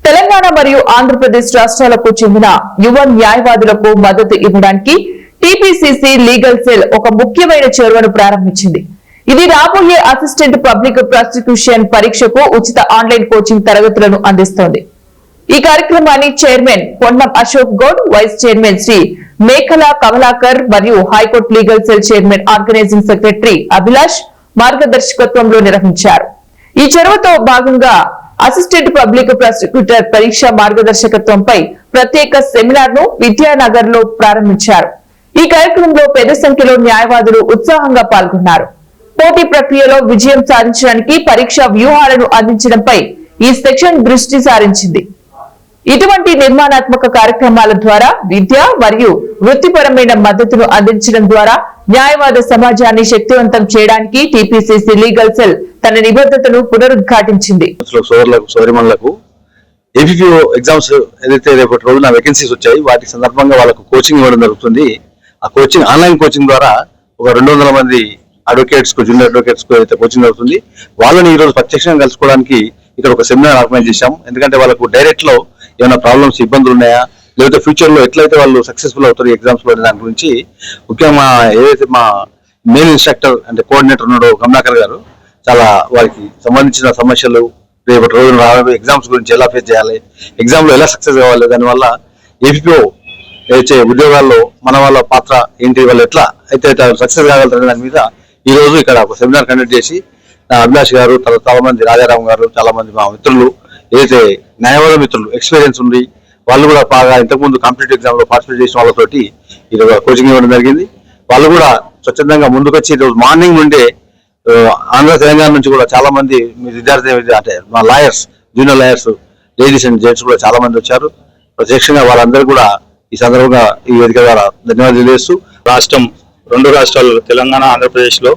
తెలంగాణ మరియు ఆంధ్రప్రదేశ్ రాష్ట్రాలకు చెందిన యువ న్యాయవాదులకు మద్దతు ఇవ్వడానికి టీపీసీసీ లీగల్ సెల్ ఒక ముఖ్యమైన చొరవను ప్రారంభించింది. ఇది రాబోయే అసిస్టెంట్ పబ్లిక్ ప్రాసిక్యూషన్ పరీక్షకు ఉచిత ఆన్లైన్ కోచింగ్ తరగతులను అందిస్తోంది. ఈ కార్యక్రమాన్ని chairman Ponnam Ashok Goud, vice chairman Shri Mekhala Kamalakar మరియు high court legal cell chairman organising secretary Abhilash మార్గదర్శకత్వంలో నిర్వహించారు. ఈ చొరవతో భాగంగా అసిస్టెంట్ పబ్లిక్ ప్రాసిక్యూటర్ పరీక్ష మార్గదర్శకత్వంపై ప్రత్యేక సెమినార్ ను విద్యానగర్ లో ప్రారంభించారు. ఈ కార్యక్రమంలో పెద్ద సంఖ్యలో న్యాయవాదులు ఉత్సాహంగా పాల్గొన్నారు. పోటీ ప్రక్రియలో విజయం సాధించడానికి పరీక్షా వ్యూహాలను అందించడంపై ఈ సెక్షన్ దృష్టి సారించింది. ఇటువంటి నిర్మాణాత్మక కార్యక్రమాల ద్వారా విద్య మరియు వృత్తిపరమైన మద్దతును అందించడం ద్వారా న్యాయవాద సమాజాన్ని శక్తివంతం చేయడానికి టీపీసీసీ లీగల్ సెల్ తన నిబద్ధతను పునరుద్ఘాటించింది. ఏపీపీఓ ఎగ్జామ్స్ ఏదైతే రేపటి రోజున వేకెన్సీస్ వచ్చాయి, వాటి సందర్భంగా వాళ్ళకు కోచింగ్ ఇవ్వడం జరుగుతుంది. ఆ కోచింగ్ ఆన్లైన్ కోచింగ్ ద్వారా ఒక 200 మంది అడ్వకేట్స్ కు, జూనియర్ అడ్వకేట్స్ కు అయితే కోచింగ్ అవుతుంది. వాళ్ళని ఈ రోజు ప్రత్యక్షంగా కలుసుకోవడానికి ఇక్కడ ఒక సెమినార్ ఆర్గనైజ్ చేశాం. ఎందుకంటే వాళ్ళకు డైరెక్ట్ లో ఏమైనా ప్రాబ్లమ్స్, ఇబ్బందులు ఉన్నాయా, లేకపోతే ఫ్యూచర్ లో ఎట్లయితే వాళ్ళు సక్సెస్ఫుల్ అవుతారు ఎగ్జామ్స్ లో దాని గురించి ముఖ్యంగా ఏదైతే మా మెయిన్ ఇన్స్ట్రక్టర్ అంటే కోఆర్డినేటర్ ఉన్నాడో కమలాకర్ గారు చాలా వారికి సంబంధించిన సమస్యలు, రేపటి రోజున రాబోయే ఎగ్జామ్స్ గురించి ఎలా ఫేస్ చేయాలి, ఎగ్జామ్ లో ఎలా సక్సెస్ కావాలి, దానివల్ల ఏపీపీఓ అయితే ఉద్యోగాల్లో మన వాళ్ళ పాత్ర ఏంటి, వాళ్ళు ఎట్లా అయితే సక్సెస్ కాగలుగుతారనే దాని మీద ఈ రోజు ఇక్కడ ఒక సెమినార్ కండక్ట్ చేసి అభిలాష్ గారు, చాలా మంది రాజారాం గారు, చాలా మంది మా మిత్రులు, ఏదైతే న్యాయవాద మిత్రులు ఎక్స్పీరియన్స్ ఉంది, వాళ్ళు కూడా బాగా ఇంతకుముందు కాంపిటేటివ్ ఎగ్జామ్ లో పార్టిసిపేట్ చేసిన వాళ్ళతోటి ఈరోజు కోచింగ్ ఇవ్వడం జరిగింది. వాళ్ళు కూడా స్వచ్ఛందంగా ముందుకొచ్చి ఈరోజు మార్నింగ్ నుండే ఆంధ్ర తెలంగాణ నుంచి కూడా చాలా మంది విద్యార్థి అంటే మా lawyers, junior lawyers, ladies and gents కూడా చాలా మంది వచ్చారు. ప్రత్యక్షంగా వాళ్ళందరూ కూడా ఈ సందర్భంగా ఈ వేదిక ద్వారా ధన్యవాదాలు తెలియజేస్తూ, రెండు రాష్ట్రాలు తెలంగాణ, ఆంధ్రప్రదేశ్ లో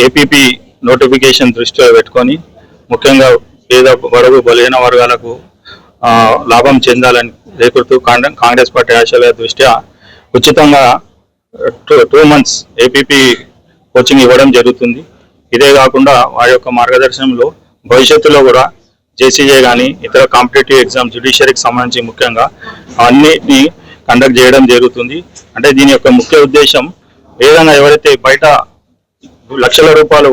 ఏపీపీ నోటిఫికేషన్ దృష్టిలో పెట్టుకొని ముఖ్యంగా పేద, బడుగు, బలహీన వర్గాలకు లాభం చెందాలని రేకుతూ కాంగ్రెస్ పార్టీ ఆశయాల దృష్ట్యా ఉచితంగా 2 months ఏపీపీ కోచింగ్ ఇవ్వడం జరుగుతుంది. ఇదే కాకుండా వారి యొక్క మార్గదర్శనంలో భవిష్యత్తులో కూడా జేసీజే కానీ ఇతర కాంపిటేటివ్ ఎగ్జామ్, జ్యుడిషియరీకి సంబంధించి ముఖ్యంగా అన్నిటినీ కండక్ట్ చేయడం జరుగుతుంది. అంటే దీని యొక్క ముఖ్య ఉద్దేశం ఏదైనా ఎవరైతే బయట లక్షల రూపాయలు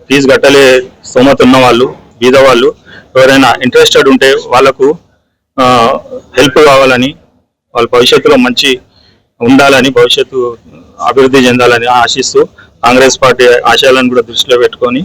ఫీజు కట్టలే స్తోమత ఉన్న వాళ్ళు, బీద వాళ్ళు ఎవరైనా ఇంట్రెస్టెడ్ ఉంటే వాళ్ళకు హెల్ప్ కావాలని, వాళ్ళ భవిష్యత్తులో మంచి ఉండాలని, భవిష్యత్తు అభివృద్ధి చెందాలని ఆశిస్తూ కాంగ్రెస్ పార్టీ ఆశయాలను కూడా దృష్టిలో పెట్టుకొని